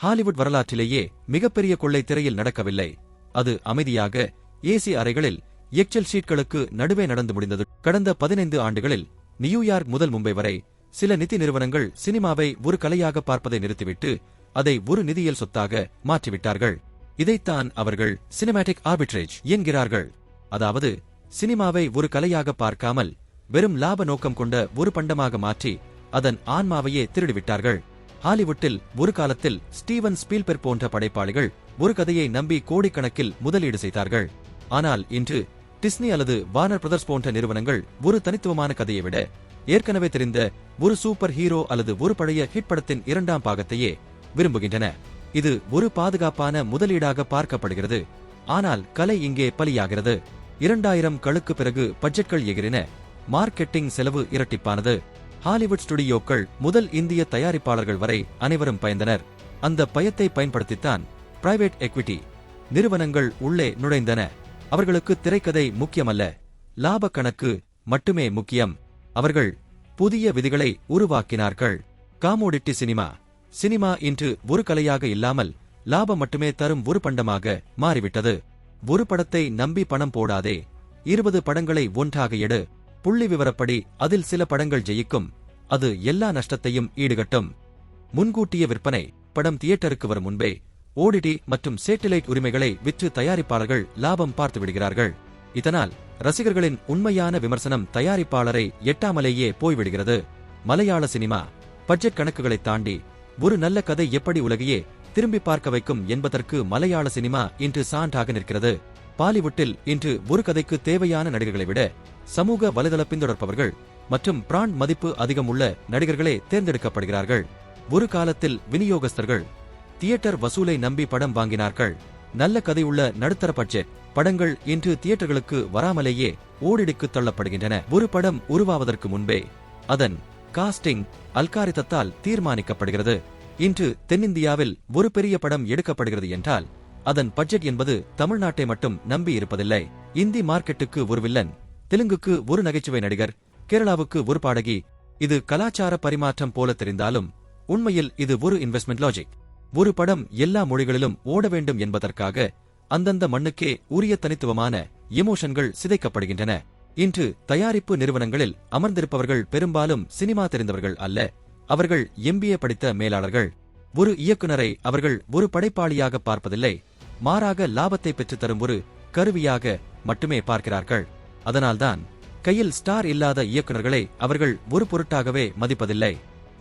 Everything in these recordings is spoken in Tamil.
ஹாலிவுட் வரலாற்றிலேயே மிகப்பெரிய கொள்ளை திரையில் நடக்கவில்லை. அது அமைதியாக ஏசி அறைகளில் எக்செல் ஷீட்களுக்கு நடுவே நடந்து முடிந்தது. கடந்த 15 ஆண்டுகளில் நியூயார்க் முதல் மும்பை வரை சில நிதி நிறுவனங்கள் சினிமாவை ஒரு கலையாக பார்ப்பதை நிறுத்திவிட்டு அதை ஒரு நிதியியல் சொத்தாக மாற்றிவிட்டார்கள். இதைத்தான் அவர்கள் சினிமேட்டிக் ஆர்பிட்ரேஜ் என்கிறார்கள். அதாவது சினிமாவை ஒரு கலையாக பார்க்காமல் வெறும் லாப நோக்கம் கொண்ட ஒரு பண்டமாக மாற்றி அதன் ஆன்மாவையே திருடிவிட்டார்கள். ஹாலிவுட்டில் ஒரு காலத்தில் ஸ்டீவன் ஸ்பீல்பெர்க் போன்ற படைப்பாளிகள் ஒரு கதையை நம்பி கோடிக்கணக்கில் முதலீடு செய்தார்கள். ஆனால் இன்று டிஸ்னி அல்லது வார்னர் பிரதர்ஸ் போன்ற நிறுவனங்கள் ஒரு தனித்துவமான கதையை விட ஏற்கனவே தெரிந்த ஒரு சூப்பர் ஹீரோ அல்லது ஒரு பழைய ஹிட் படத்தின் 2ஆம் பாகத்தையே விரும்புகின்றன. இது ஒரு பாதுகாப்பான முதலீடாக பார்க்கப்படுகிறது. ஆனால் கலை இங்கே பலியாகிறது. 2000 களுக்கு பிறகு பட்ஜெட்கள் எகிரின. மார்க்கெட்டிங் செலவு இரட்டிப்பானது. ஹாலிவுட் ஸ்டுடியோக்கள் முதல் இந்திய தயாரிப்பாளர்கள் வரை அனைவரும் பயந்தனர். அந்த பயத்தை பயன்படுத்தித்தான் பிரைவேட் எக்விட்டி நிறுவனங்கள் உள்ளே நுழைந்தன. அவர்களுக்கு திரைக்கதை முக்கியமல்ல, லாப கணக்கு மட்டுமே முக்கியம். அவர்கள் புதிய விதிகளை உருவாக்கினார்கள். காமோடிட்டி சினிமா இன்று ஒரு கலையாக இல்லாமல் லாபம் மட்டுமே தரும் ஒரு பண்டமாக மாறிவிட்டது. ஒரு படத்தை நம்பி பணம் போடாதே, 20 படங்களை ஒன்றாக எடு. புள்ளி விவரப்படி அதில் சில படங்கள் ஜெயிக்கும், அது எல்லா நஷ்டத்தையும் ஈடுகட்டும். முன்கூட்டிய விற்பனை. படம் தியேட்டருக்கு வரும் முன்பே ஓடிடி மற்றும் சேட்டிலைட் உரிமைகளை விற்று தயாரிப்பாளர்கள் லாபம் பார்த்து விடுகிறார்கள். இதனால் ரசிகர்களின் உண்மையான விமர்சனம் தயாரிப்பாளரை எட்டாமலேயே போய்விடுகிறது. மலையாள சினிமா பட்ஜெட் கணக்குகளை தாண்டி ஒரு நல்ல கதை எப்படி உலகையே திரும்பி பார்க்க வைக்கும் என்பதற்கு மலையாள சினிமா இன்று சான்றாக நிற்கிறது. பாலிவுட்டில் இன்று ஒரு கதைக்கு தேவையான நடிகர்களை விட சமூக வலைதள பின்தொடர்பவர்கள் மற்றும் பிராண்ட் மதிப்பு அதிகம் உள்ள நடிகர்களே தேர்ந்தெடுக்கப்படுகிறார்கள். ஒரு காலத்தில் விநியோகஸ்தர்கள் தியேட்டர் வசூலை நம்பி படம் வாங்கினார்கள். நல்ல கதையுள்ள நடுத்தர பட்ஜெட் படங்கள் இன்று தியேட்டர்களுக்கு வராமலேயே ஓடிடிக்கு தள்ளப்படுகின்றன. ஒரு படம் உருவாவதற்கு முன்பே அதன் காஸ்டிங் அல்காரிதத்தால் தீர்மானிக்கப்படுகிறது. இன்று தென்னிந்தியாவில் ஒரு பெரிய படம் எடுக்கப்படுகிறது என்றால் அதன் பட்ஜெட் என்பது தமிழ்நாட்டை மட்டும் நம்பி இருப்பதில்லை. இந்தி மார்க்கெட்டுக்கு ஒரு வில்லன், தெலுங்குக்கு ஒரு நகைச்சுவை நடிகர், கேரளாவுக்கு ஒரு பாடகி. இது கலாச்சார பரிமாற்றம் போல தெரிந்தாலும் உண்மையில் இது ஒரு இன்வெஸ்ட்மெண்ட் லாஜிக். ஒரு படம் எல்லா மொழிகளிலும் ஓட வேண்டும் என்பதற்காக அந்தந்த மண்ணுக்கே உரிய தனித்துவமான எமோஷன்கள் சிதைக்கப்படுகின்றன. இன்று தயாரிப்பு நிறுவனங்களில் அமர்ந்திருப்பவர்கள் பெரும்பாலும் சினிமா தெரிந்தவர்கள் அல்ல, அவர்கள் MBA படித்த மேலாளர்கள். ஒரு இயக்குனரை அவர்கள் ஒரு படைப்பாளியாக பார்ப்பதில்லை, மாறாக லாபத்தை பெற்றுத்தரும் ஒரு கருவியாக மட்டுமே பார்க்கிறார்கள். அதனால்தான் கையில் ஸ்டார் இல்லாத இயக்குனர்களை அவர்கள் ஒரு பொருட்டாகவே மதிப்பதில்லை.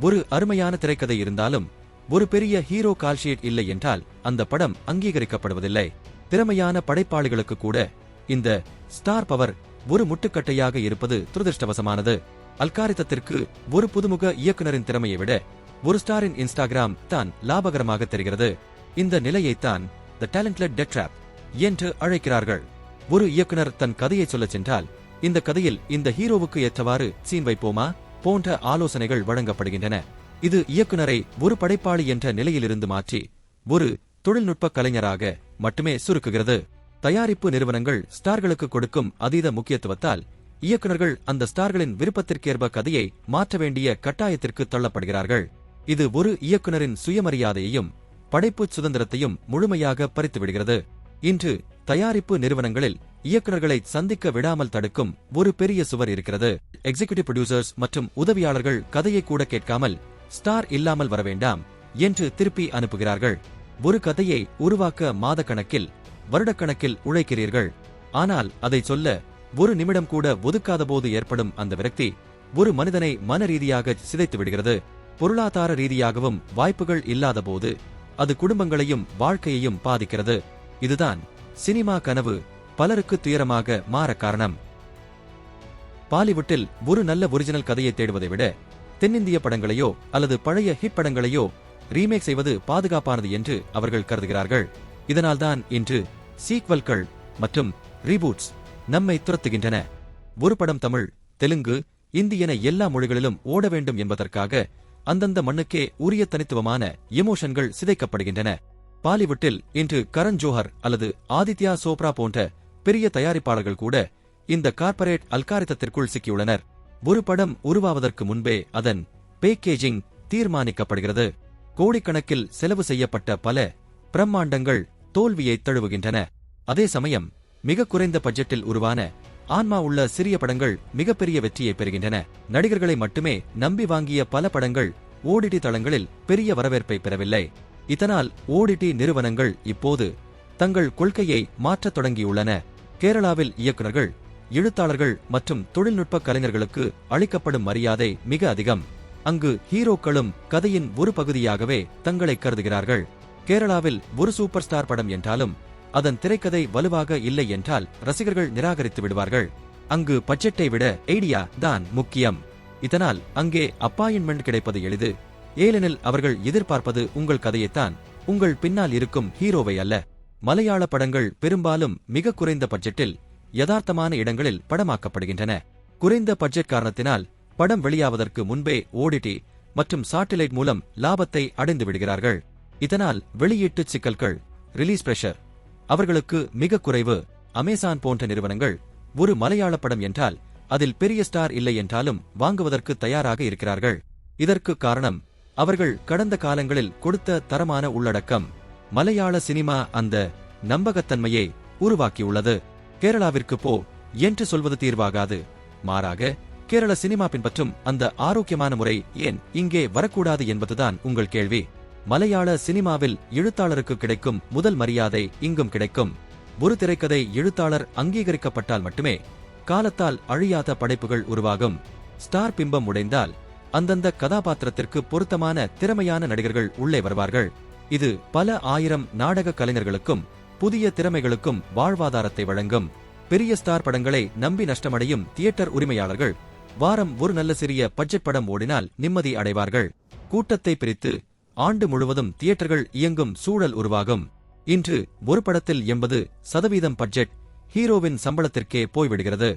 ஒரு அருமையான திரைக்கதை இருந்தாலும் ஒரு பெரிய ஹீரோ கால்ஷீட் இல்லை என்றால் அந்த படம் அங்கீகரிக்கப்படுவதில்லை. திறமையான படைப்பாளிகளுக்கு கூட இந்த ஸ்டார் பவர் ஒரு முட்டுக்கட்டையாக இருப்பது துரதிருஷ்டவசமானது. அல்காரிதத்திற்கு ஒரு புதுமுக இயக்குனரின் திறமையை விட ஒரு ஸ்டாரின் இன்ஸ்டாகிராம் தான் லாபகரமாக தெரிகிறது. இந்த நிலையைத்தான் தி டேலண்ட்லெட் டெத் ட்ராப் என்று அழைக்கிறார்கள். ஒரு இயக்குனர் தன் கதையை சொல்லச் சென்றால் இந்த கதையில் இந்த ஹீரோவுக்கு ஏற்றவாறு சீன் வைப்போமா போன்ற ஆலோசனைகள் வழங்கப்படுகின்றன. இது இயக்குனரை ஒரு படைப்பாளி என்ற நிலையிலிருந்து மாற்றி ஒரு தொழில்நுட்ப கலைஞராக மட்டுமே சுருக்குகிறது. தயாரிப்பு நிறுவனங்கள் ஸ்டார்களுக்கு கொடுக்கும் அதீத முக்கியத்துவத்தால் இயக்குனர்கள் அந்த ஸ்டார்களின் விருப்பத்திற்கேற்ப கதையை மாற்ற வேண்டிய கட்டாயத்திற்கு தள்ளப்படுகிறார்கள். இது ஒரு இயக்குனரின் சுயமரியாதையையும் படைப்பு சுதந்திரத்தையும் முழுமையாக பறித்துவிடுகிறது. இன்று தயாரிப்பு நிறுவனங்களில் இயக்குனர்களை சந்திக்க விடாமல் தடுக்கும் ஒரு பெரிய சுவர் இருக்கிறது. எக்ஸிகியூட்டிவ் ப்ரொடியூசர்ஸ் மற்றும் உதவியாளர்கள் கதையை கூட கேட்காமல் ஸ்டார் இல்லாமல் வரவேண்டாம் என்று திருப்பி அனுப்புகிறார்கள். ஒரு கதையை உருவாக்க மாதக்கணக்கில் வருடக்கணக்கில் உழைக்கிறீர்கள். ஆனால் அதை சொல்ல ஒரு நிமிடம் கூட ஒதுக்காத போது ஏற்படும் அந்த விரக்தி ஒரு மனிதனை மன ரீதியாக சிதைத்து விடுகிறது. பொருளாதார ரீதியாகவும் வாய்ப்புகள் இல்லாத போது அது குடும்பங்களையும் வாழ்க்கையையும் பாதிக்கிறது. இதுதான் சினிமா கனவு பலருக்கு துயரமாக மாற காரணம். பாலிவுட்டில் ஒரு நல்ல ஒரிஜினல் கதையை தேடுவதை விட தென்னிந்திய படங்களையோ அல்லது பழைய ஹிட் படங்களையோ ரீமேக் செய்வது பாதுகாப்பானது என்று அவர்கள் கருதுகிறார்கள். இதனால்தான் இன்று சீக்வல்கள் மற்றும் ரீபூட்ஸ் நம்மை துரத்துகின்றன. ஒரு படம் தமிழ், தெலுங்கு, இந்தி என எல்லா மொழிகளிலும் ஓட வேண்டும் என்பதற்காக அந்தந்த மண்ணுக்கே உரிய தனித்துவமான எமோஷன்கள் சிதைக்கப்படுகின்றன. பாலிவுட்டில் இன்று கரண் ஜோஹர் அல்லது ஆதித்யா சோப்ரா போன்ற பெரிய தயாரிப்பாளர்கள் கூட இந்த கார்ப்பரேட் அல்காரிதத்திற்குள் சிக்கியுள்ளனர். ஒரு படம் உருவாவதற்கு முன்பே அதன் பேக்கேஜிங் தீர்மானிக்கப்படுகிறது. கோடிக்கணக்கில் செலவு செய்யப்பட்ட பல பிரம்மாண்டங்கள் தோல்வியை தழுவுகின்றன. அதே சமயம் மிக குறைந்த பட்ஜெட்டில் உருவான ஆன்மா உள்ள சிறிய படங்கள் மிகப்பெரிய வெற்றியை பெறுகின்றன. நடிகர்களை மட்டுமே நம்பி வாங்கிய பல படங்கள் ஓடிடி தளங்களில் பெரிய வரவேற்பை பெறவில்லை. இதனால் ஓடிடி நிறுவனங்கள் இப்போது தங்கள் கொள்கையை மாற்றத் தொடங்கியுள்ளன. கேரளாவில் இயக்குநர்கள், எழுத்தாளர்கள் மற்றும் தொழில்நுட்ப கலைஞர்களுக்கு அளிக்கப்படும் மரியாதை மிக அதிகம். அங்கு ஹீரோக்களும் கதையின் ஒரு பகுதியாகவே தங்களை கருதுகிறார்கள். கேரளாவில் ஒரு சூப்பர் ஸ்டார் படம் என்றாலும் அதன் திரைக்கதை வலுவாக இல்லை என்றால் ரசிகர்கள் நிராகரித்து விடுவார்கள். அங்கு பட்ஜெட்டை விட ஐடியா தான் முக்கியம். இதனால் அங்கே அப்பாயின்மெண்ட் கிடைப்பது எளிது. ஏனெனில் அவர்கள் எதிர்பார்ப்பது உங்கள் கதையைத்தான், உங்கள் பின்னால் இருக்கும் ஹீரோவை அல்ல. மலையாள படங்கள் பெரும்பாலும் மிக குறைந்த பட்ஜெட்டில் யதார்த்தமான இடங்களில் படமாக்கப்படுகின்றன. குறைந்த பட்ஜெட் காரணத்தினால் படம் வெளியாவதற்கு முன்பே ஓடிடி மற்றும் சாட்டிலைட் மூலம் லாபத்தை அடைந்து விடுகிறார்கள். இதனால் வெளியீட்டு சிக்கல்கள், ரிலீஸ் பிரஷர் அவர்களுக்கு மிக குறைவு. அமேசான் போன்ற நிறுவனங்கள் ஒரு மலையாள படம் என்றால் அதில் பெரிய ஸ்டார் இல்லை என்றாலும் வாங்குவதற்கு தயாராக இருக்கிறார்கள். இதற்கு காரணம் அவர்கள் கடந்த காலங்களில் கொடுத்த தரமான உள்ளடக்கம். மலையாள சினிமா அந்த நம்பகத்தன்மையை உருவாக்கியுள்ளது. கேரளாவிற்கு போ என்று சொல்வது தீர்வாகாது. மாறாக கேரள சினிமா பின்பற்றும் அந்த ஆரோக்கியமான முறை ஏன் இங்கே வரக்கூடாது என்பதுதான் உங்கள் கேள்வி. மலையாள சினிமாவில் எழுத்தாளருக்கு கிடைக்கும் முதல் மரியாதை இங்கும் கிடைக்கும். ஒரு திரைக்கதை எழுத்தாளர் அங்கீகரிக்கப்பட்டால் மட்டுமே காலத்தால் அழியாத படைப்புகள் உருவாகும். ஸ்டார் பிம்பம் உடைந்தால் அந்தந்த கதாபாத்திரத்திற்கு பொருத்தமான திறமையான நடிகர்கள் உள்ளே வருவார்கள். இது பல ஆயிரம் நாடக கலைஞர்களுக்கும் புதிய திறமைகளுக்கும் வாழ்வாதாரத்தை வழங்கும். பெரிய ஸ்டார் படங்களை நம்பி நஷ்டமடையும் தியேட்டர் உரிமையாளர்கள் வாரம் ஒரு நல்ல சிறிய பட்ஜெட் படம் ஓடினால் நிம்மதி அடைவார்கள். கூட்டத்தை பிரித்து ஆண்டு முழுவதும் தியேட்டர்கள் இயங்கும் சூழல் உருவாகும். இன்று ஒரு படத்தில் 80% பட்ஜெட் ஹீரோவின் சம்பளத்திற்கே போய்விடுகிறது.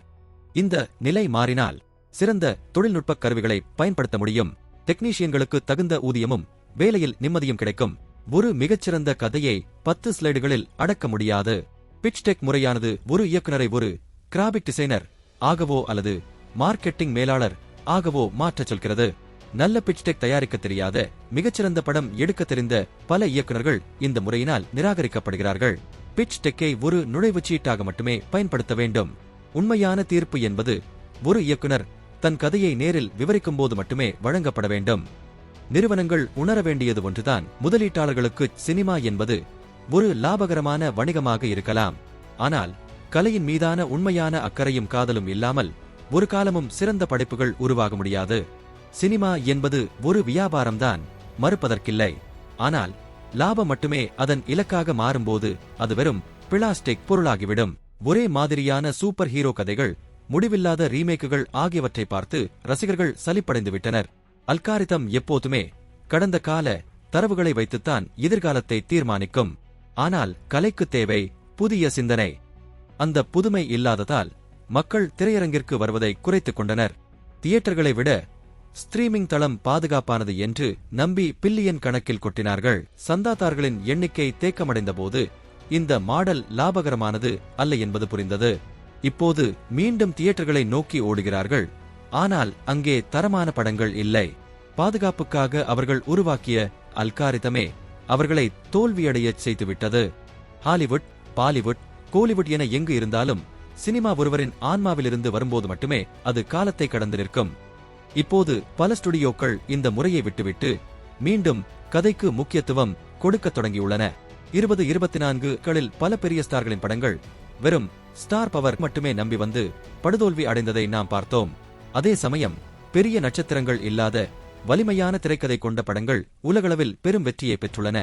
இந்த நிலை மாறினால் சிறந்த தொழில்நுட்ப கருவிகளை பயன்படுத்த முடியும். டெக்னீஷியன்களுக்கு தகுந்த ஊதியமும் வேலையில் நிம்மதியும் கிடைக்கும். ஒரு மிகச்சிறந்த கதையை 10 ஸ்லைடுகளில் அடக்க முடியாது. பிட்ச் டெக் முறையானது ஒரு இயக்குனரை ஒரு கிராபிக் டிசைனர் ஆகவோ அல்லது மார்க்கெட்டிங் மேலாளர் ஆகவோ மாற்றச் சொல்கிறது. நல்ல பிட்ச் டெக் தயாரிக்க தெரியாத, மிகச்சிறந்த படம் எடுக்க தெரிந்த பல இயக்குநர்கள் இந்த முறையினால் நிராகரிக்கப்படுகிறார்கள். பிட்ச் டெக்கை ஒரு நுழைவுச் சீட்டாக மட்டுமே பயன்படுத்த வேண்டும். உண்மையான தீர்ப்பு என்பது ஒரு இயக்குனர் தன் கதையை நேரில் விவரிக்கும்போது மட்டுமே வழங்கப்பட வேண்டும். நிறுவனங்கள் உணர வேண்டியது ஒன்றுதான், முதலீட்டாளர்களுக்கு சினிமா என்பது ஒரு லாபகரமான வணிகமாக இருக்கலாம். ஆனால் கலையின் மீதான உண்மையான அக்கறையும் காதலும் இல்லாமல் ஒரு காலமும் சிறந்த படைப்புகள் உருவாக முடியாது. சினிமா என்பது ஒரு வியாபாரம்தான், மறுப்பதற்கில்லை. ஆனால் லாபம் மட்டுமே அதன் இலக்காக மாறும்போது அது வெறும் பிளாஸ்டிக் பொருளாகிவிடும். ஒரே மாதிரியான சூப்பர் ஹீரோ கதைகள், முடிவில்லாத ரீமேக்குகள் ஆகியவற்றை பார்த்து ரசிகர்கள் சலிப்படைந்து விட்டனர். அல்காரிதம் எப்போதுமே கடந்த கால தரவுகளை வைத்துத்தான் எதிர்காலத்தை தீர்மானிக்கும். ஆனால் கலைக்கு தேவை புதிய சிந்தனை. அந்த புதுமை இல்லாததால் மக்கள் திரையரங்கிற்கு வருவதை குறைத்துக் கொண்டனர். தியேட்டர்களை விட ஸ்ட்ரீமிங் தளம் பாதுகாப்பானது என்று நம்பி பில்லியன் கணக்கில் கொட்டினார்கள். சந்தாதாரர்களின் எண்ணிக்கை தேக்கமடைந்த போது இந்த மாடல் லாபகரமானது அல்ல என்பது புரிந்தது. இப்போது மீண்டும் தியேட்டர்களை நோக்கி ஓடுகிறார்கள். ஆனால் அங்கே தரமான படங்கள் இல்லை. பாதுகாப்புக்காக அவர்கள் உருவாக்கிய அல்காரிதமே அவர்களை தோல்வியடையச் செய்துவிட்டது. ஹாலிவுட், பாலிவுட், கோலிவுட் என எங்கு இருந்தாலும் சினிமா ஒருவரின் ஆன்மாவிலிருந்து வரும்போது மட்டுமே அது காலத்தை கடந்து நிற்கும். இப்போது பல ஸ்டுடியோக்கள் இந்த முறையை விட்டுவிட்டு மீண்டும் கதைக்கு முக்கியத்துவம் கொடுக்கத் தொடங்கியுள்ளன. 2024களில் பல பெரிய ஸ்டார்களின் படங்கள் வெறும் ஸ்டார் பவர் மட்டுமே நம்பி வந்து படுதோல்வி அடைந்ததை நாம் பார்த்தோம். அதே சமயம் பெரிய நட்சத்திரங்கள் இல்லாத வலிமையான திரைக்கதை கொண்ட படங்கள் உலகளவில் பெரும் வெற்றியை பெற்றுள்ளன.